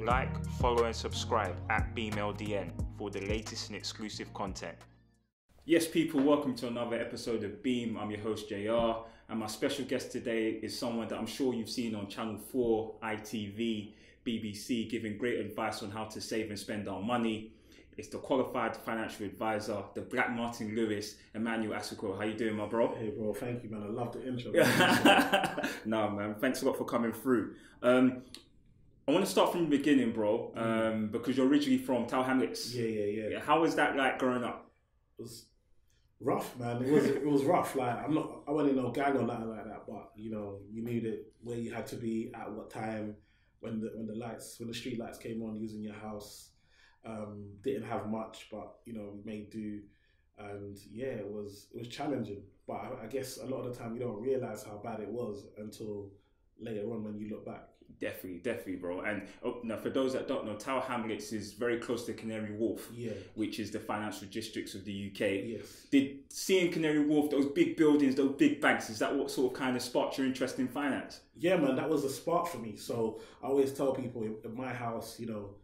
Like, follow and subscribe at BeamLDN for the latest and exclusive content. Yes, people, welcome to another episode of Beam. I'm your host, JR, and my special guest today is someone that I'm sure you've seen on Channel 4, ITV, BBC, giving great advice on how to save and spend our money. It's the qualified financial advisor, the Black Martin Lewis, Emmanuel Asuquo. How you doing, my bro? Hey, bro. Thank you, man. I love the intro. No, man. Thanks a lot for coming through. I want to start from the beginning, bro, because you're originally from Tower Hamlets. Yeah. How was that like growing up? It was rough, man. It was rough. Like I wasn't in no gang or nothing like that, but you know, you knew that where you had to be at what time when the street lights came on using your house. Didn't have much, but you know, made do, and yeah, it was challenging. But I guess a lot of the time you don't realize how bad it was until later on when you look back. Definitely, bro. And now, for those that don't know, Tower Hamlets is very close to Canary Wharf, which is the financial districts of the UK. Yes. Did seeing Canary Wharf, those big buildings, those big banks, is that what sort of kind of sparked your interest in finance? Yeah, man, that was a spark for me. So I always tell people in my house, you know,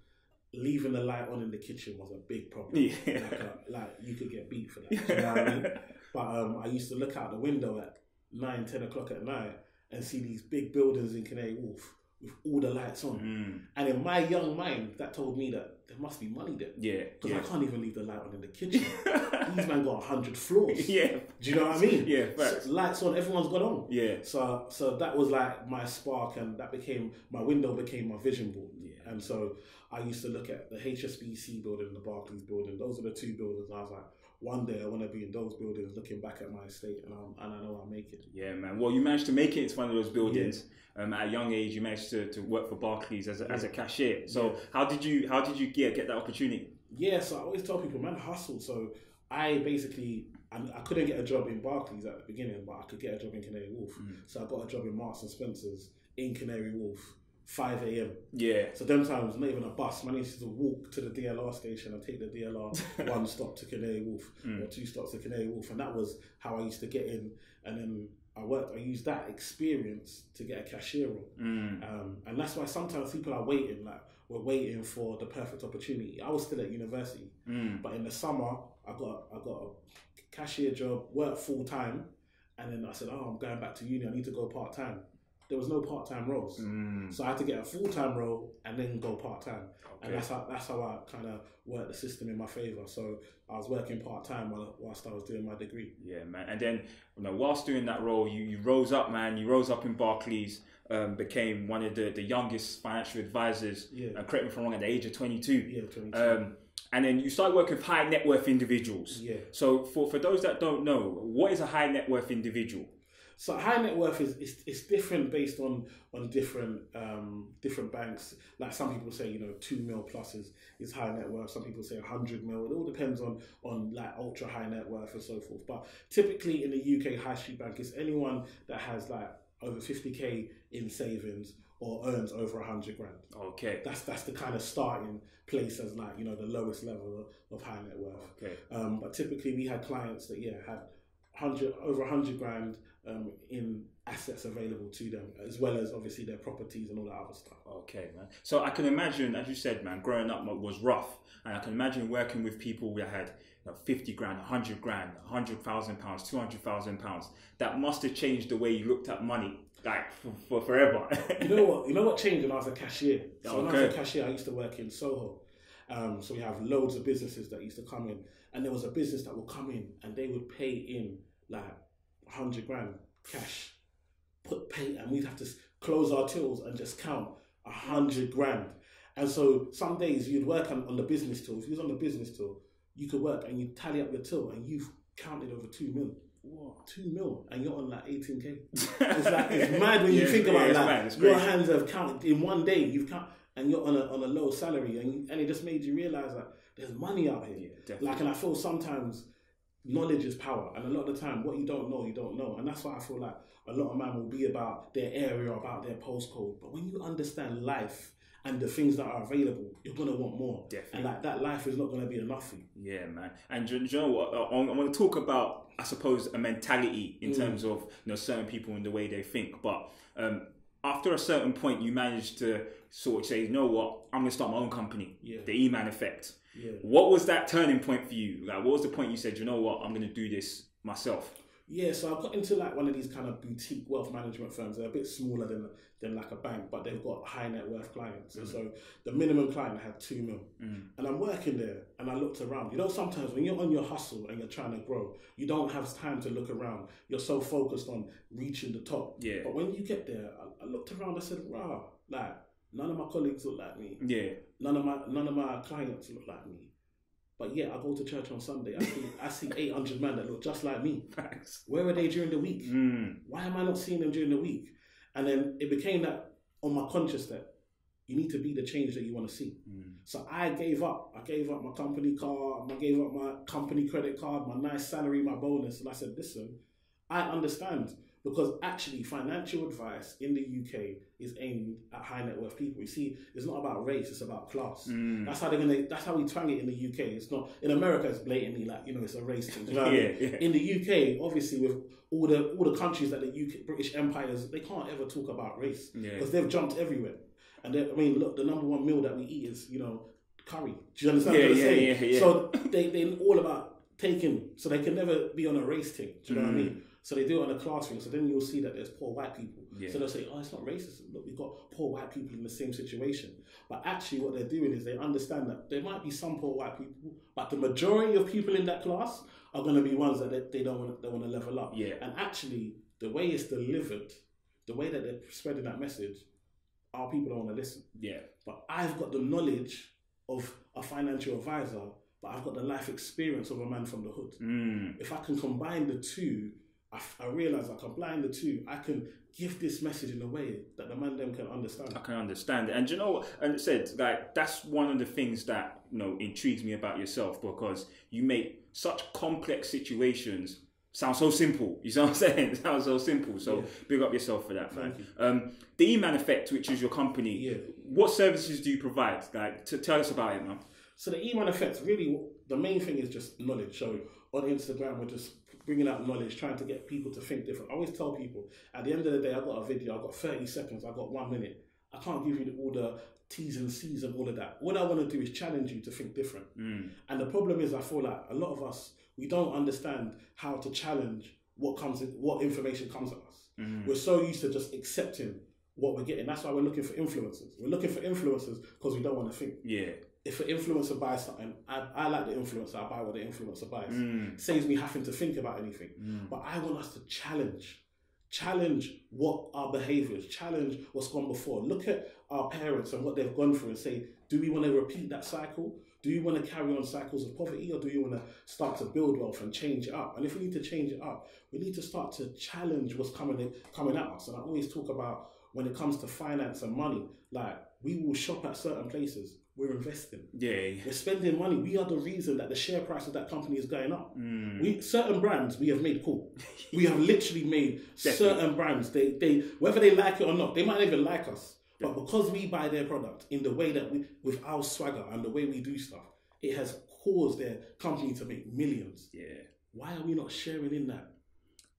leaving the light on in the kitchen was a big problem. Yeah. Like you could get beat for that. You know what I mean? But I used to look out the window at 9-10 o'clock at night and see these big buildings in Canary Wharf with all the lights on. And in my young mind, that told me that there must be money there. Yeah. Because I can't even leave the light on in the kitchen. These men got 100 floors. Yeah. Do you know what I mean? Yeah, so, lights on, everyone's gone on. Yeah. So that was like my spark, and that became, my window became my vision board. Yeah. And so I used to look at the HSBC building and the Barclays building. Those are the two buildings. I was like, one day I want to be in those buildings looking back at my estate, and I know I'll make it. Yeah, man. Well, you managed to make it into one of those buildings. At a young age, you managed to work for Barclays as a cashier. So how did you get that opportunity? Yeah, so I always tell people, man, hustle. So I couldn't get a job in Barclays at the beginning, but I could get a job in Canary Wharf. So I got a job in Marks and Spencer's in Canary Wharf. 5 a.m. Yeah. So them times, not even a bus. Man used to walk to the DLR station and take the DLR one stop to Canary Wharf or 2 stops to Canary Wharf, and that was how I used to get in. And then I used that experience to get a cashier role. And that's why sometimes people are waiting, like we're waiting for the perfect opportunity. I was still at university, but in the summer I got a cashier job, worked full time, and then I said, oh, I'm going back to uni. I need to go part time. There was no part-time roles. So I had to get a full-time role and then go part-time. Okay. And that's how I kind of worked the system in my favour. So I was working part-time whilst I was doing my degree. Yeah, man. And then, you know, whilst doing that role, you rose up, man. You rose up in Barclays, became one of the youngest financial advisors, correct me if I'm wrong, at the age of 22. Yeah, 22. And then you started working with high net worth individuals. Yeah. So for those that don't know, what is a high net worth individual? So high net worth is different based on different banks. Like some people say, you know, 2 mil plus is high net worth. Some people say 100 mil. It all depends on like ultra high net worth and so forth. But typically in the UK high street bank, it's anyone that has like over 50k in savings or earns over 100 grand. Okay. That's the kind of starting place as like, you know, the lowest level of high net worth. Okay. But typically we had clients that had over 100 grand in assets available to them, as well as obviously their properties and all that other stuff. Okay, man. So I can imagine, as you said, man, growing up was rough, and I can imagine working with people that had 50 grand, 100 grand, 100,000 pounds, 200,000 pounds. That must have changed the way you looked at money, like for forever. You know what changed when I was a cashier? So when I was a cashier, I used to work in Soho. So we have loads of businesses that used to come in, and there was a business that would come in and they would pay in like 100 grand cash, and we'd have to close our tills and just count 100 grand. And so some days you'd work on the business till. If you was on the business till, you could work and you tally up your till and you've counted over 2 mil. What? 2 mil, and you're on like 18k. It's mad when you think about that. Your hands have counted in one day. You've counted, and you're on a low salary, and it just made you realise that there's money out here. Yeah, definitely. Like, and I feel sometimes knowledge is power, and a lot of the time what you don't know, and that's why I feel like a lot of man will be about their area, about their postcode, but when you understand life and the things that are available, you're going to want more. Definitely. And like that life is not going to be enough for you. Yeah, man. And do you know what? I want to talk about, I suppose, a mentality in terms of certain people and the way they think. But after a certain point, you managed to sort of say, you know what, I'm going to start my own company, the Eman effect. Yeah. What was that turning point for you? Like, what was the point you said, you know what, I'm going to do this myself? Yeah, so I got into like one of these kind of boutique wealth management firms. They're a bit smaller than like a bank, but they've got high net worth clients. And so the minimum client had 2 mil. And I'm working there and I looked around. You know, sometimes when you're on your hustle and you're trying to grow, you don't have time to look around. You're so focused on reaching the top. Yeah. But when you get there, I looked around, I said, wow, like none of my colleagues look like me. Yeah. None of my clients look like me. But yeah, I go to church on Sunday. I see 800 men that look just like me. Thanks. Where are they during the week? Why am I not seeing them during the week? And then it became that on my conscious that you need to be the change that you want to see. So I gave up. I gave up my company car. I gave up my company credit card, my nice salary, my bonus. And I said, listen, I understand. Because actually, financial advice in the UK is aimed at high net worth people. You see, it's not about race; it's about class. That's how we twang it in the UK. It's not in America. It's blatantly like, you know, it's a race thing. You know what I mean? In the UK, obviously, with all the countries that the UK British empires, they can't ever talk about race because they've jumped everywhere. And I mean, look, the number one meal that we eat is, you know, curry. Do you understand what I'm saying? So they're all about taking, so they can never be on a race thing. Do you know what I mean? So they do it on a class thing. So then you'll see that there's poor white people. So they'll say, oh, it's not racist. Look, we've got poor white people in the same situation. But actually what they're doing is they understand that there might be some poor white people, but the majority of people in that class are going to be ones that they want to level up. Yeah. And actually, the way it's delivered, the way that they're spreading that message, our people don't want to listen. Yeah. But I've got the knowledge of a financial advisor, but I've got the life experience of a man from the hood. If I can combine the two, I realise I combine the two, I can give this message in a way that the man them can understand. I can understand it. And you know what? And it said, like, that's one of the things that, you know, intrigues me about yourself, because you make such complex situations sound so simple. You know what I'm saying? It sounds so simple. So big up yourself for that, man. The Eman Effect, which is your company, what services do you provide? Like, tell us about it, man. So the Eman Effect, really, the main thing is just knowledge. So on Instagram, we're just bringing out knowledge, trying to get people to think different. I always tell people, at the end of the day, I've got a video, I've got 30 seconds, I've got 1 minute. I can't give you all the T's and C's and all of that. What I want to do is challenge you to think different. And the problem is, I feel like a lot of us, we don't understand how to challenge what information comes at us. We're so used to just accepting what we're getting. That's why we're looking for influencers. We're looking for influencers because we don't want to think. Yeah. If an influencer buys something, I like the influencer, I buy what the influencer buys. It saves me having to think about anything. But I want us to challenge what our behaviours, challenge what's gone before. Look at our parents and what they've gone through and say, do we want to repeat that cycle? Do you want to carry on cycles of poverty, or do you want to start to build wealth and change it up? And if we need to change it up, we need to start to challenge what's coming at us. And I always talk about, when it comes to finance and money, like, we will shop at certain places. We're investing. Yeah. We're spending money. We are the reason that the share price of that company is going up. Certain brands we have made cool. We have literally made certain brands. They whether they like it or not, they might not even like us. But because we buy their product in the way that with our swagger and the way we do stuff, it has caused their company to make millions. Yeah. Why are we not sharing in that?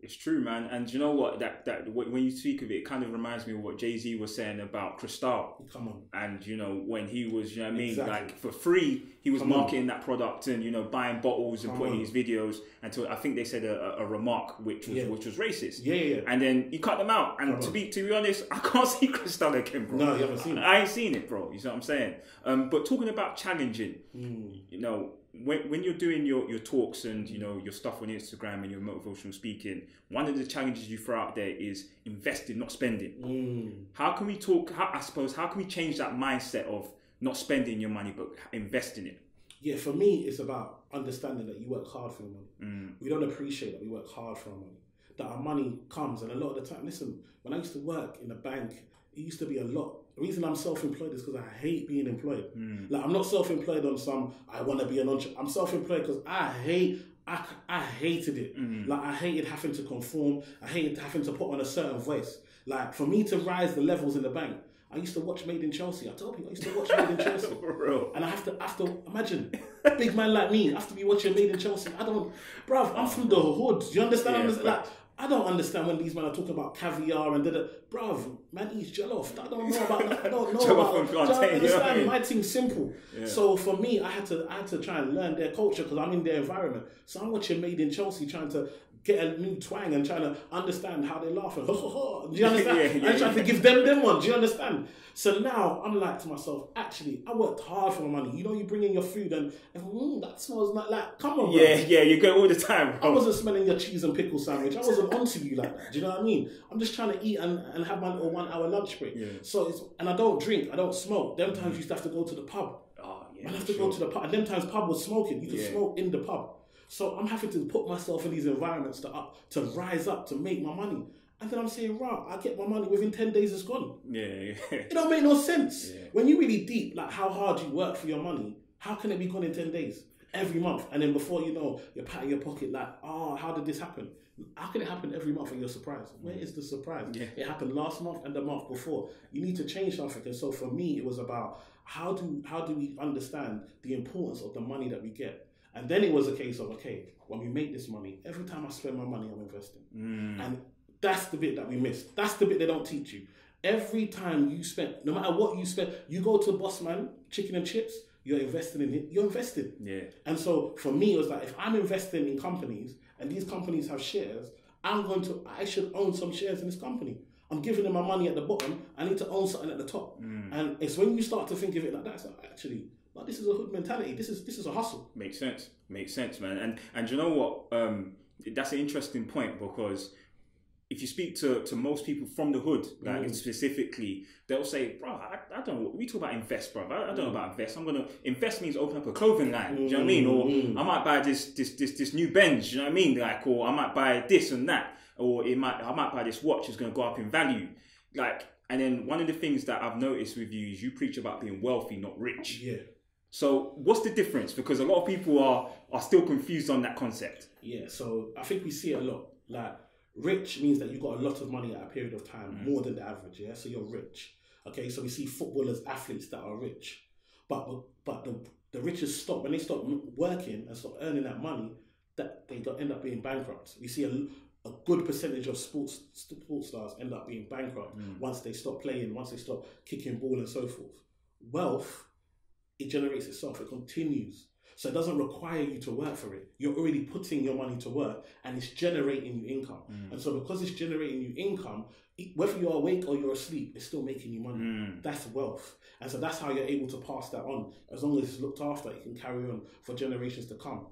It's true, man. And you know what? That when you speak of it, it kind of reminds me of what Jay-Z was saying about Cristal. Come on. And, you know, when he was, you know what I mean? Exactly. Like, for free, he was marketing that product and, you know, buying bottles and putting in his videos. Until I think they said a remark which was racist. Yeah. And then he cut them out. And to be honest, I can't see Cristal again, bro. No, you haven't seen it. I ain't seen it, bro. You know what I'm saying? But talking about challenging, you know, when you're doing your talks and, you know, your stuff on Instagram and your motivational speaking, one of the challenges you throw out there is investing, not spending. How can we change that mindset of not spending your money but investing it? Yeah, for me, it's about understanding that you work hard for your money. We don't appreciate that we work hard for our money, that our money comes. And a lot of the time, listen, when I used to work in a bank, it used to be a lot. The reason I'm self-employed is because I hate being employed. Like, I'm not self-employed on some, I want to be an entrepreneur. I'm self-employed because I hated it. Like, I hated having to conform. I hated having to put on a certain voice. Like, for me to rise the levels in the bank, I used to watch Made in Chelsea. I told you, I used to watch Made in Chelsea. For real. And I have to imagine, a big man like me, I have to be watching Made in Chelsea. I'm from the hood. Do you understand? I don't understand when these men are talking about caviar and bruv, man eats jollof. I don't know about that. I don't know about that. Do you understand? My thing's simple. Yeah. So for me, I had to try and learn their culture because I'm in their environment. So I'm watching Made in Chelsea trying to get a new twang and trying to understand how they laugh and do you understand? I'm trying to give them one. Do you understand? So now I'm like to myself, actually, I worked hard for my money. You know, you bring in your food and that smells like, come on, bro. Yeah, you go all the time, bro. I wasn't smelling your cheese and pickle sandwich. I wasn't onto you like that. Do you know what I mean? I'm just trying to eat and have my little 1 hour lunch break. Yeah. So and I don't drink, I don't smoke. Them times you used to have to go to the pub. Oh, yeah. I have to go to the pub. And them times pub was smoking. You could smoke in the pub. So I'm having to put myself in these environments to rise up, to make my money. And then I'm saying, right, I get my money within 10 days, it's gone. Yeah. It don't make no sense. Yeah. When you really deep, like how hard you work for your money, how can it be gone in 10 days? Every month. And then before you know, you're patting your pocket like, oh, how did this happen? How can it happen every month and you're surprised? Where is the surprise? Yeah. It happened last month and the month before. You need to change something. And so for me, it was about how do we understand the importance of the money that we get? And then it was a case of, okay, when we make this money, every time I spend my money, I'm investing. And that's the bit that we miss. That's the bit they don't teach you. Every time you spend, no matter what you spend, you go to Boss Man, chicken and chips, you're investing in it. You're invested. Yeah. And so for me, it was like, if I'm investing in companies and these companies have shares, I should own some shares in this company. I'm giving them my money at the bottom. I need to own something at the top. And it's when you start to think of it like that, it's like, actually, like, this is a hood mentality. This is a hustle. Makes sense, man. And you know what? That's an interesting point because if you speak to most people from the hood, like specifically, they'll say, bro, I don't know. We talk about invest, bro. I don't know about invest. Invest means open up a clothing line. Do you know what I mean? Or I might buy this new Benz. Do you know what I mean? Like, or I might buy this and that. Or I might buy this watch. It's going to go up in value. Like, and then one of the things that I've noticed with you is you preach about being wealthy, not rich. Yeah. So what's the difference? Because a lot of people are still confused on that concept. Yeah, so I think we see it a lot. Like, rich means that you got a lot of money at a period of time, more than the average, yeah? So you're rich. Okay, so we see footballers, athletes that are rich. But the richest stop, when they stop working and stop earning that money, that they end up being bankrupt. We see a good percentage of sports stars end up being bankrupt once they stop playing, once they stop kicking ball and so forth. Wealth, it generates itself, it continues. So it doesn't require you to work for it. You're already putting your money to work and it's generating you income. And so because it's generating you income, whether you're awake or you're asleep, it's still making you money. That's wealth. And so that's how you're able to pass that on. As long as it's looked after, it can carry on for generations to come.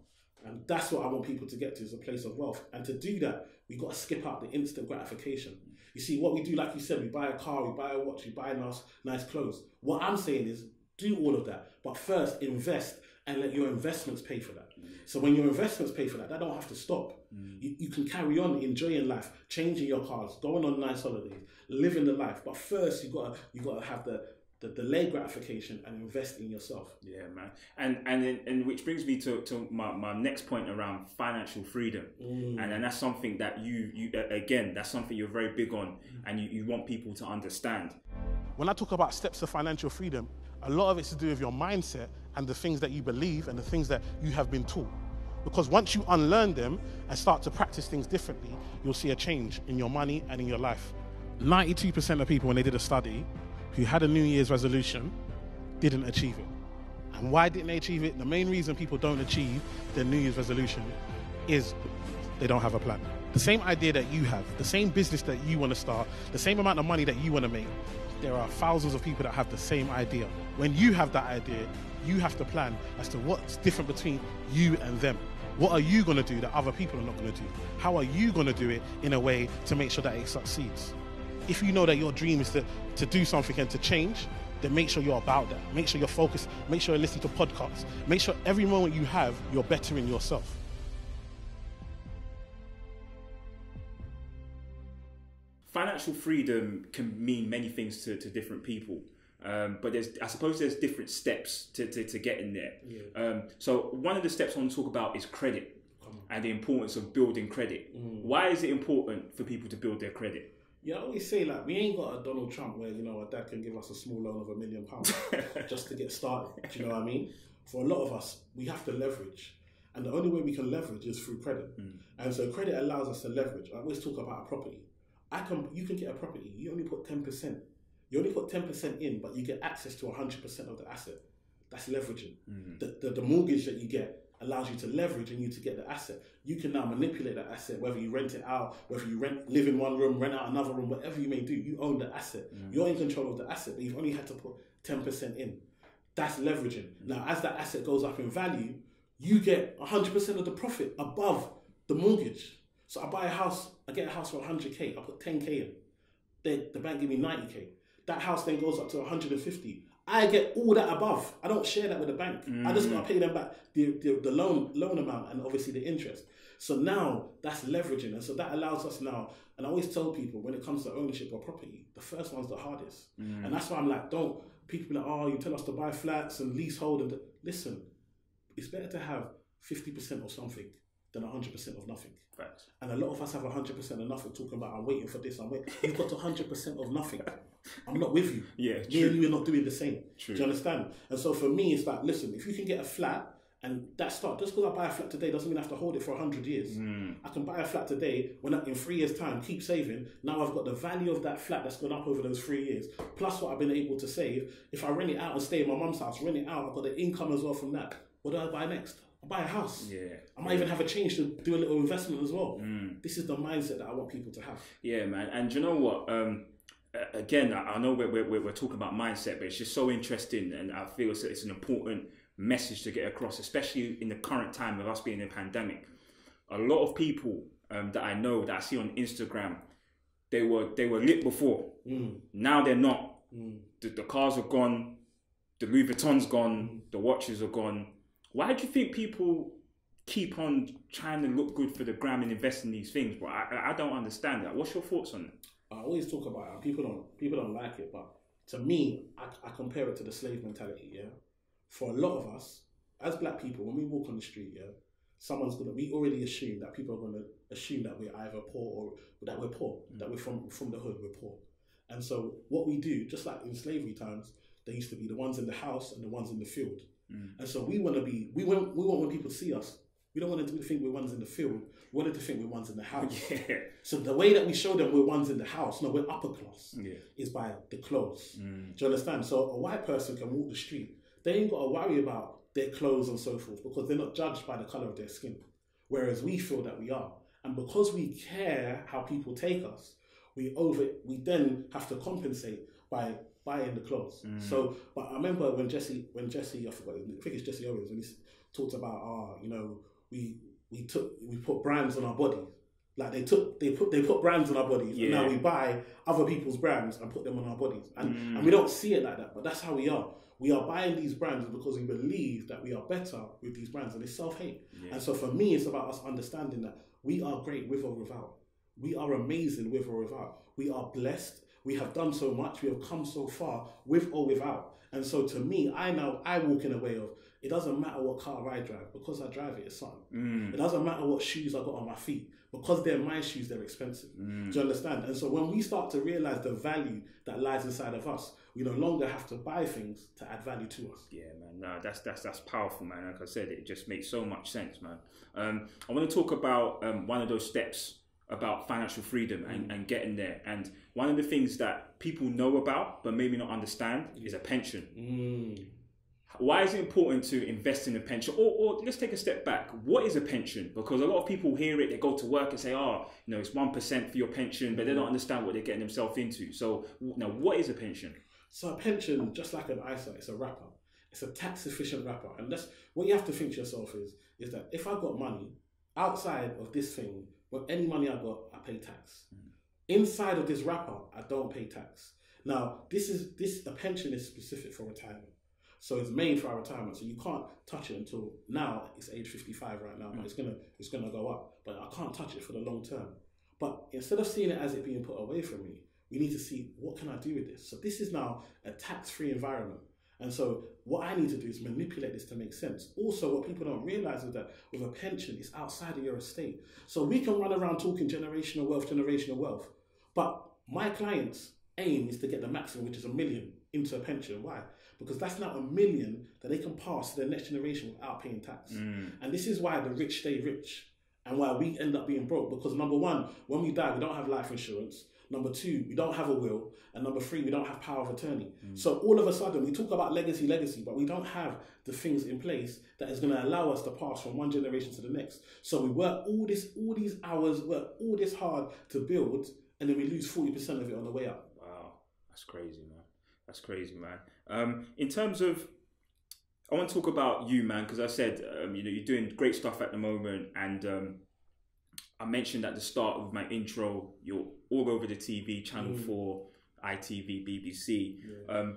And that's what I want people to get to, is a place of wealth. And to do that, we've got to skip out the instant gratification. You see, what we do, like you said, we buy a car, we buy a watch, we buy nice clothes. What I'm saying is, do all of that, but first invest and let your investments pay for that. So when your investments pay for that, that don't have to stop. You can carry on enjoying life, changing your cars, going on nice holidays, living the life. But first, you gotta have the delayed gratification and invest in yourself. Yeah, man. And which brings me to my next point around financial freedom. And that's something that you again, that's something you're very big on and you want people to understand. When I talk about steps to financial freedom, a lot of it's to do with your mindset and the things that you believe and the things that you have been taught. Because once you unlearn them and start to practice things differently, you'll see a change in your money and in your life. 92% of people, when they did a study, who had a New Year's resolution, didn't achieve it. And why didn't they achieve it? The main reason people don't achieve their New Year's resolution is they don't have a plan. The same idea that you have, the same business that you want to start, the same amount of money that you want to make, there are thousands of people that have the same idea. When you have that idea, you have to plan as to what's different between you and them. What are you going to do that other people are not going to do? How are you going to do it in a way to make sure that it succeeds? If you know that your dream is to do something and to change, then make sure you're about that. Make sure you're focused. Make sure you listen to podcasts. Make sure every moment you have, you're bettering yourself. Financial freedom can mean many things to different people. But I suppose there's different steps to getting there. Yeah. So one of the steps I want to talk about is credit and the importance of building credit. Why is it important for people to build their credit? Yeah, I always say, like, we ain't got a Donald Trump where, our dad can give us a small loan of £1 million just to get started. Do you know what I mean? For a lot of us, we have to leverage. And the only way we can leverage is through credit. And so credit allows us to leverage. I always talk about a property. You can get a property. You only put 10%. You only put 10% in, but you get access to 100% of the asset. That's leveraging. The mortgage that you get allows you to leverage and you to get the asset. You can now manipulate that asset, whether you rent it out, whether you live in one room, rent out another room, whatever you may do, you own the asset. You're in control of the asset, but you've only had to put 10% in. That's leveraging. Now, as that asset goes up in value, you get 100% of the profit above the mortgage. So I buy a house, I get a house for 100K, I put 10K in. The bank give me 90K. That house then goes up to 150. I get all that above. I don't share that with the bank. I just got to pay them back the loan amount and obviously the interest. So now that's leveraging. And so that allows us now, and I always tell people when it comes to ownership of property, the first one's the hardest. And that's why I'm like, people be like, oh, you tell us to buy flats and leasehold. And listen, it's better to have 50% of something than 100% of nothing. Right. And a lot of us have 100% of nothing, talking about, I'm waiting for this, You've got 100% of nothing. I'm not with you. Yeah, Me and you are not doing the same. True. Do you understand? And so for me, it's like, listen, if you can get a flat, and that start, just because I buy a flat today doesn't mean I have to hold it for 100 years. I can buy a flat today, in 3 years' time, keep saving. Now I've got the value of that flat that's gone up over those 3 years, plus what I've been able to save. If I rent it out and stay in my mum's house, rent it out, I've got the income as well from that. What do I buy next? I'll buy a house. Yeah. I might even have a change to do a little investment as well. This is the mindset that I want people to have. Yeah, man. And you know what? Again, I know we're talking about mindset, but it's just so interesting, and I feel it's an important message to get across, especially in the current time of us being in a pandemic. A lot of people that I know, that I see on Instagram, they were lit before. Now they're not. The cars are gone, the Louis Vuitton's gone, the watches are gone. Why do you think people keep on trying to look good for the gram and invest in these things? But I don't understand that. What's your thoughts on it? I always talk about it. People don't like it, but to me, I compare it to the slave mentality. Yeah, for a lot of us as black people, when we walk on the street, we already assume that people are gonna assume that we're either poor or that we're poor, that we're from the hood, we're poor. And so what we do, just like in slavery times, there used to be the ones in the house and the ones in the field. And so we want when people see us, we don't want them to think we're ones in the field. We want them to think we're ones in the house. Yeah. So the way that we show them we're ones in the house, no, we're upper class, is by the clothes. Do you understand? So a white person can walk the street. They ain't got to worry about their clothes and so forth because they're not judged by the colour of their skin. Whereas we feel that we are. And because we care how people take us, we then have to compensate by buying the clothes. So, but I remember when Jesse, I forgot, I think it's Jesse Owens, when he talked about, we put brands on our body. Like they put brands on our bodies, and now we buy other people's brands and put them on our bodies. And we don't see it like that, but that's how we are. We are buying these brands because we believe that we are better with these brands, and it's self-hate. Yeah. And so for me, it's about us understanding that we are great with or without. We are amazing with or without. We are blessed. We have done so much. We have come so far with or without. And so to me, I walk in a way of, it doesn't matter what car I drive, because I drive it, it's something. It doesn't matter what shoes I got on my feet, because they're my shoes, they're expensive. Do you understand? And so when we start to realize the value that lies inside of us, we no longer have to buy things to add value to us. Yeah, man. No, that's powerful, man. Like I said, it just makes so much sense, man. I want to talk about one of those steps about financial freedom and getting there. And one of the things that people know about but maybe not understand is a pension. Why is it important to invest in a pension? Or let's take a step back. What is a pension? Because a lot of people hear it, they go to work and say, it's 1% for your pension, but they don't understand what they're getting themselves into. So now, what is a pension? So a pension, just like an ISA, it's a wrapper. It's a tax efficient wrapper. And that's what you have to think to yourself is that if I got money outside of this thing, well, any money I got, I pay tax. Inside of this wrapper, I don't pay tax. Now, a pension is specific for retirement. So it's made for our retirement. So you can't touch it until now. It's age 55 right now, but it's gonna go up. But I can't touch it for the long term. But instead of seeing it as it being put away from me, we need to see, what can I do with this? So this is now a tax-free environment. And so what I need to do is manipulate this to make sense. Also, what people don't realize is that with a pension, it's outside of your estate. So we can run around talking generational wealth. But my client's aim is to get the maximum, which is $1 million, into a pension. Why? because that's now $1 million that they can pass to the next generation without paying tax. And this is why the rich stay rich and why we end up being broke, because number one, when we die, we don't have life insurance. Number two, we don't have a will. And number three, we don't have power of attorney. So all of a sudden, we talk about legacy, but we don't have the things in place that is going to allow us to pass from one generation to the next. So we work all these hours, work all this hard to build, and then we lose 40% of it on the way up. Wow, that's crazy, man. That's crazy, man. In terms of, I want to talk about you, man, because I said, you're doing great stuff at the moment, and I mentioned at the start of my intro, you're all over the TV, Channel 4, ITV, BBC.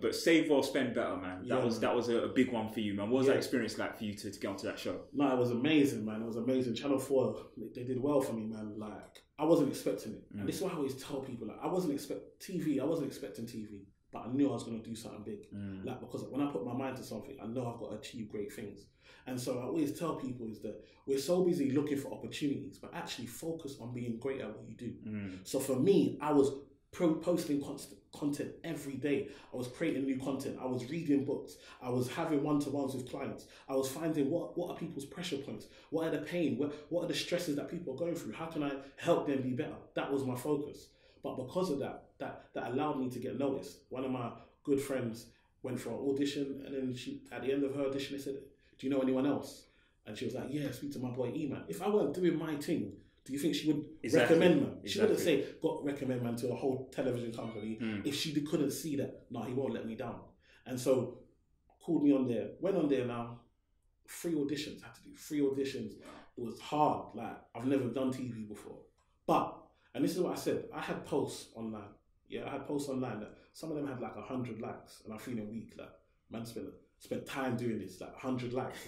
But Save Well, Spend Better, man. That was a big one for you, man. What was that experience like for you to get onto that show? No, it was amazing, man. It was amazing. Channel 4, they did well for me, man. Like, I wasn't expecting it. And this is why I always tell people, like, I wasn't expecting TV, but I knew I was going to do something big. Like, because when I put my mind to something, I know I've got to achieve great things. And so I always tell people is that we're so busy looking for opportunities, but actually focus on being great at what you do. So for me, I was posting content every day. I was creating new content. I was reading books. I was having one-to-ones with clients. I was finding what are people's pressure points? What are the pain? What are the stresses that people are going through? How can I help them be better? That was my focus. But because of that allowed me to get noticed. One of my good friends went for an audition, and then at the end of her audition, they said, "Do you know anyone else?" And she was like, "Yeah, speak to my boy Eman." If I weren't doing my thing, do you think she would recommend man? She wouldn't say, recommend man to a whole television company if she couldn't see that, no, he won't let me down. And so, called me on there, went on there now, 3 auditions, had to do 3 auditions. It was hard, like, I've never done TV before. But, and this is what I said, I had posts online. Yeah, I had posts online that some of them had like 100 likes, and I'm feeling weak, like, man spent time doing this, like 100 likes,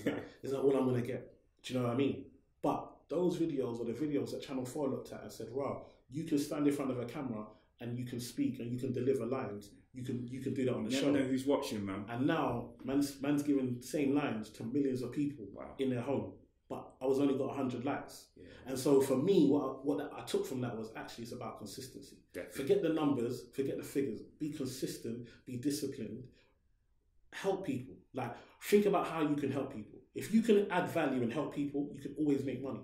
is that all I'm gonna get? Do you know what I mean? But those videos were the videos that Channel 4 looked at and said, wow, you can stand in front of a camera and you can speak and you can deliver lines. You can do that on the show. You never know who's watching, man. And now, man's giving the same lines to millions of people in their home. But I was only got 100 likes. Yeah. And so for me, what I took from that was actually it's about consistency. Definitely. Forget the numbers, forget the figures. Be consistent, be disciplined. Help people. Like, think about how you can help people. If you can add value and help people, you can always make money.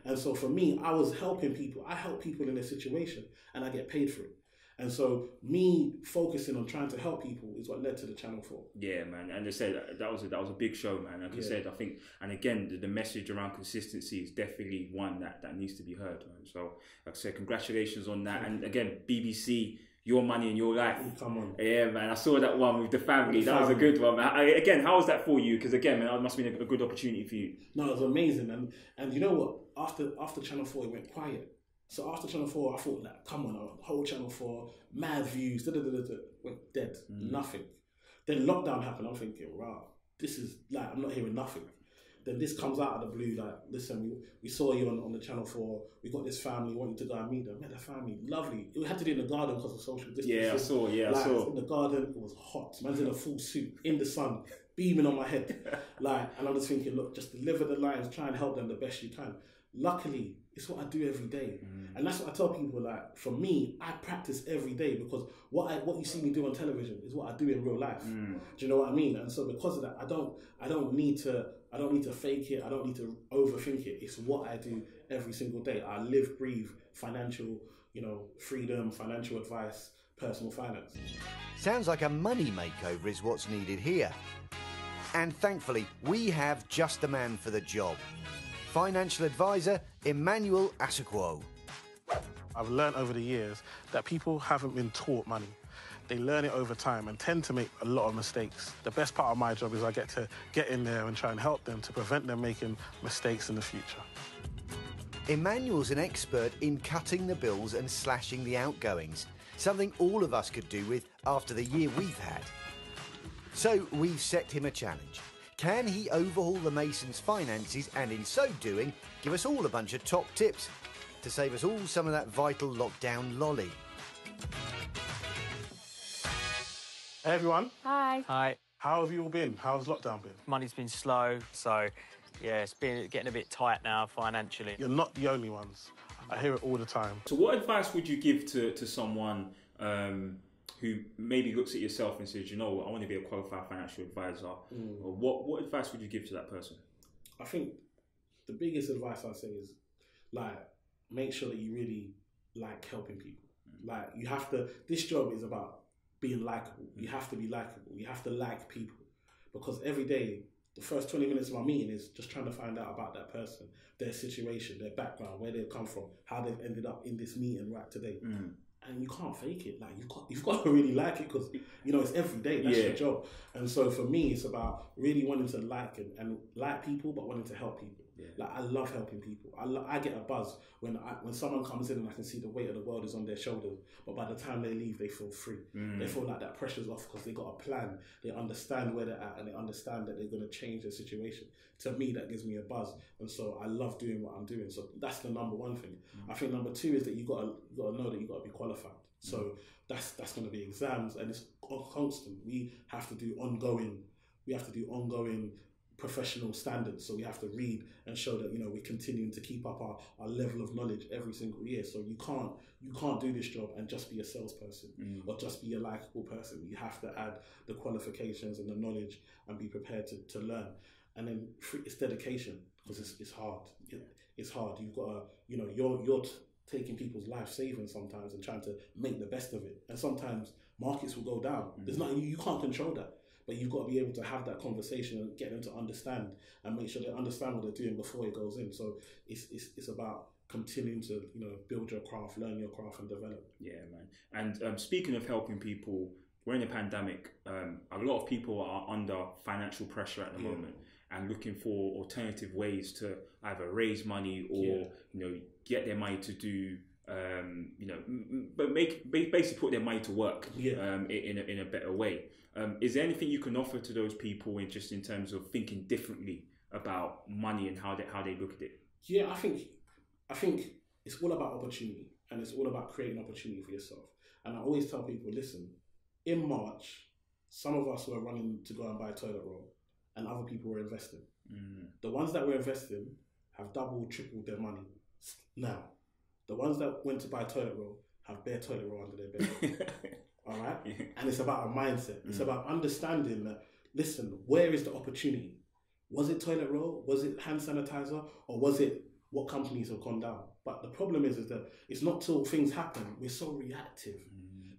And so for me, I was helping people. I help people in their situation and I get paid for it. And so me focusing on trying to help people is what led to the Channel 4. Yeah, man. And they said that was a big show, man. Like I said, I think, and again, the message around consistency is definitely one that needs to be heard, man. So like I said, congratulations on that. And again, BBC, Your Money in Your Life. Come on. Yeah, man. I saw that one with the family. That was a good one, man. Again, how was that for you? Because again, man, it must have been a good opportunity for you. No, it was amazing. And you know what? After Channel 4, it went quiet. So after Channel 4, I thought, like, come on, whole Channel 4, mad views, went dead, nothing. Then lockdown happened. I'm thinking, wow, this is like, I'm not hearing nothing. Then this comes out of the blue, like, listen, we saw you on the Channel 4, we got this family, we want you to go and meet them. Met the family, lovely. We had to do it in the garden because of social distancing. Yeah, I saw. In the garden, it was hot. Man's in a full suit, in the sun, beaming on my head. And I'm just thinking, look, just deliver the lines, try and help them the best you can. Luckily, it's what I do every day. And that's what I tell people, like, for me, I practice every day because what you see me do on television is what I do in real life. Do you know what I mean? And so because of that, I don't need to fake it. I don't need to overthink it. It's what I do every single day. I live, breathe financial, freedom, financial advice, personal finance. Sounds like a money makeover is what's needed here. And thankfully, we have just the man for the job. Financial advisor, Emmanuel Asuquo. I've learned over the years that people haven't been taught money. They learn it over time and tend to make a lot of mistakes. The best part of my job is I get to get in there and try and help them to prevent them making mistakes in the future. Emmanuel's an expert in cutting the bills and slashing the outgoings, something all of us could do with after the year we've had. So we've set him a challenge. Can he overhaul the Masons' finances and in so doing, give us all a bunch of top tips to save us all some of that vital lockdown lolly? Hey everyone. Hi. Hi. How have you all been? How's lockdown been? Money's been slow, so yeah, it's been getting a bit tight now financially. You're not the only ones. I hear it all the time. So what advice would you give to someone who maybe looks at yourself and says, you know what, I want to be a qualified financial advisor, what advice would you give to that person? I think the biggest advice I say is, like, make sure that you really like helping people. Like, you have to, this job is about being likable. You have to be likable. You have to like people, because every day, the first 20 minutes of my meeting is just trying to find out about that person, their situation, their background, where they've come from, how they've ended up in this meeting right today. And you can't fake it. Like, you've got to really like it, because, you know, it's every day. That's your job. And so for me, it's about really wanting to like and like people, but wanting to help people. Like, I love helping people. I get a buzz when someone comes in and I can see the weight of the world is on their shoulders, but by the time they leave, they feel free. They feel like that pressure's off, because they got a plan. They understand where they're at, and they understand that they're going to change their situation. To me, that gives me a buzz, and so I love doing what I'm doing. So that's the number one thing. I think number two is that you got to know that you got to be qualified. So that's going to be exams, and it's constant. We have to do ongoing professional standards. So we have to read and show that, you know, we're continuing to keep up our level of knowledge every single year. So you can't do this job and just be a salesperson or just be a likable person. You have to add the qualifications and the knowledge and be prepared to learn. And then it's dedication, because it's hard. It's hard. You've got to, you know, you're taking people's life savings sometimes and trying to make the best of it. And sometimes markets will go down. There's nothing, you can't control that. But you've got to be able to have that conversation and get them to understand and make sure they understand what they're doing before it goes in. So it's about continuing to, you know, build your craft, learn your craft, and develop. Yeah, man. And speaking of helping people, we're in a pandemic. A lot of people are under financial pressure at the moment and looking for alternative ways to either raise money or you know, get their money to do. You know, but basically put their money to work in a better way. Is there anything you can offer to those people in terms of thinking differently about money and how they look at it? Yeah, I think it's all about opportunity, and it's all about creating opportunity for yourself. And I always tell people, listen, in March, some of us were running to go and buy toilet roll, and other people were investing. The ones that were investing have doubled, tripled their money now. The ones that went to buy toilet roll have bare toilet roll under their bed. All right? And it's about a mindset. It's about understanding that, listen, where is the opportunity? Was it toilet roll? Was it hand sanitizer? Or was it what companies have gone down? But the problem is that it's not till things happen. We're so reactive.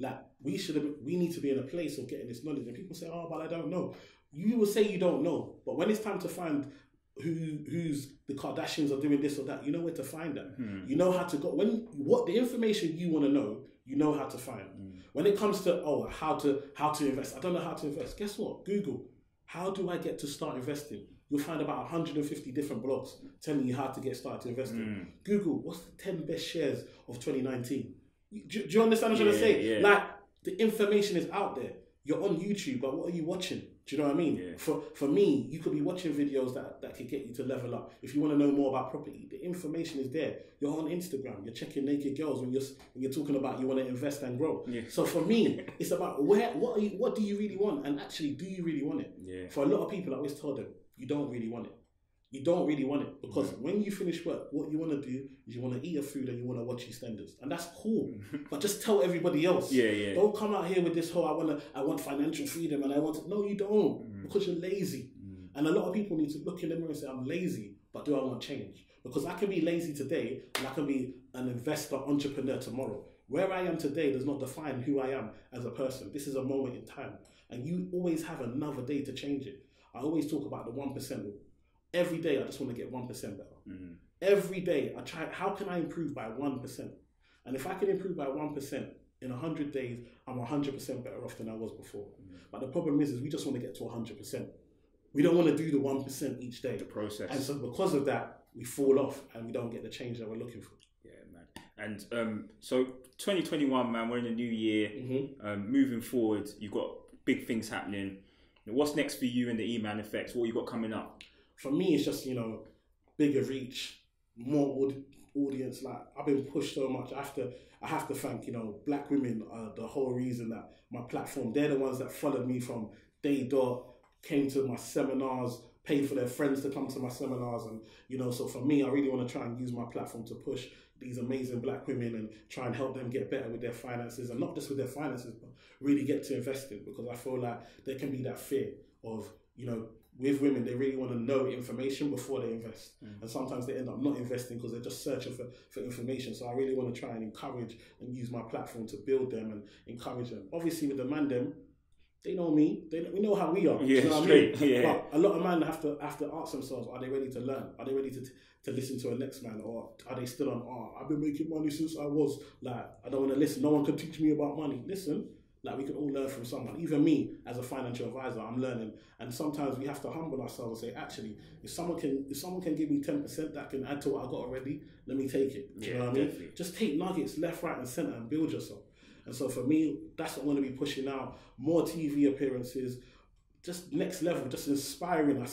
Like, we need to be in a place of getting this knowledge. And people say, oh, but I don't know. You will say you don't know. But when it's time to find who's the Kardashians are doing this or that, you know where to find them. You know how to go. What the information you want to know, you know how to find. When it comes to how to invest, I don't know how to invest. Guess what? Google. How do I get to start investing? You'll find about 150 different blogs telling you how to get started investing. Google, what's the 10 best shares of 2019? Do you understand what I'm trying to say? Yeah. Like, the information is out there. You're on YouTube, but what are you watching? Do you know what I mean? Yeah. For me, you could be watching videos that could get you to level up. If you want to know more about property, the information is there. You're on Instagram. You're checking naked girls when you're talking about you want to invest and grow. Yeah. So for me, it's about what do you really want, and actually, do you really want it? Yeah. For a lot of people, I always tell them, you don't really want it. You don't really want it, because when you finish work, what you want to do is you want to eat your food and you want to watch EastEnders, and that's cool. But just tell everybody else. Yeah. Don't come out here with this whole I want financial freedom and I want to. No, you don't, because you're lazy. And a lot of people need to look in the mirror and say, I'm lazy, but do I want change? Because I can be lazy today and I can be an investor, entrepreneur tomorrow. Where I am today does not define who I am as a person. This is a moment in time, and you always have another day to change it. I always talk about the 1% rule. Every day, I just want to get 1% better. Every day, I try, how can I improve by 1%? And if I can improve by 1%, in 100 days, I'm 100% better off than I was before. But the problem is we just want to get to 100%. We don't want to do the 1% each day. The process. And so because of that, we fall off and we don't get the change that we're looking for. Yeah, man. And so 2021, man, we're in a new year. Moving forward, you've got big things happening. What's next for you in the Eman effects? What you got coming up? For me, it's just, bigger reach, more audience. Like, I've been pushed so much. I have to thank, black women are the whole reason that my platform, they're the ones that followed me from day dot, came to my seminars, paid for their friends to come to my seminars. And, so for me, I really want to try and use my platform to push, these amazing black women and try and help them get better with their finances, and not just with their finances, but really get to investing, because I feel like there can be that fear of, you know, with women, they really want to know information before they invest. And sometimes they end up not investing because they're just searching for information. So I really want to try and encourage and use my platform to build them and encourage them. Obviously with the man them, they know me. We know how we are. Yeah, you know straight. what I mean? Yeah. But a lot of men have to ask themselves: are they ready to learn? Are they ready to listen to a next man, or are they still on? Oh, I've been making money since I was like, I don't want to listen. No one can teach me about money. Listen, like we can all learn from someone. Even me as a financial advisor, I'm learning. And sometimes we have to humble ourselves and say, actually, if someone can give me 10% that can add to what I got already, let me take it. Do you know what I mean? Just take nuggets left, right, and center and build yourself. And so for me, that's what I'm going to be pushing out. More TV appearances, just next level, just inspiring. I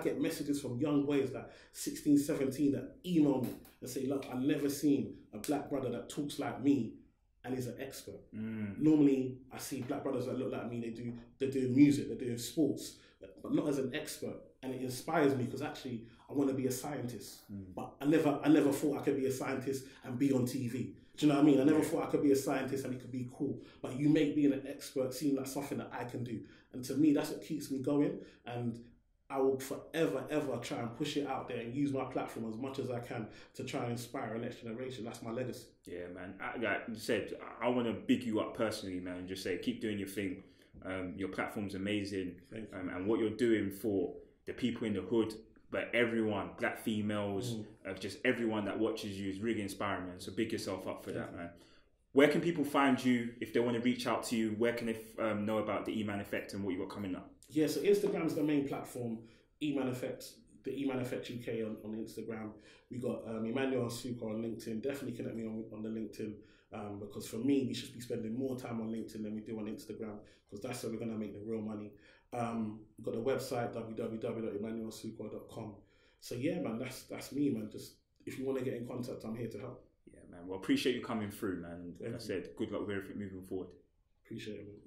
get messages from young boys like 16, 17 that email me and say, look, I've never seen a black brother that talks like me and is an expert. Normally, I see black brothers that look like me, they're doing music, they're doing sports, but not as an expert. And it inspires me because actually I want to be a scientist. But I never thought I could be a scientist and be on TV. Do you know what I mean? I never thought I could be a scientist and it could be cool. But you make being an expert seem like something that I can do. And to me, that's what keeps me going. And I will forever, ever try and push it out there and use my platform as much as I can to try and inspire the next generation. That's my legacy. Yeah, man. Like you said, I want to big you up personally, man, and just say, keep doing your thing. Your platform's amazing. And what you're doing for the people in the hood, but everyone, black females, just everyone that watches you is really inspiring, man. So big yourself up for that, man. Where can people find you if they want to reach out to you? Where can they know about the Eman Effect and what you got coming up? Yeah, so Instagram's the main platform. Eman Effect, the Eman Effect UK on Instagram. We got Emmanuel Asuquo on LinkedIn. Definitely connect me on the LinkedIn, because for me, we should be spending more time on LinkedIn than we do on Instagram, because that's where we're going to make the real money. We've got the website, www.emmanuelasuquo.com. So yeah, man, that's me, man. Just if you want to get in contact, I'm here to help. Yeah, man. Well, appreciate you coming through, man. And like I said, good luck with everything moving forward. Appreciate it, man.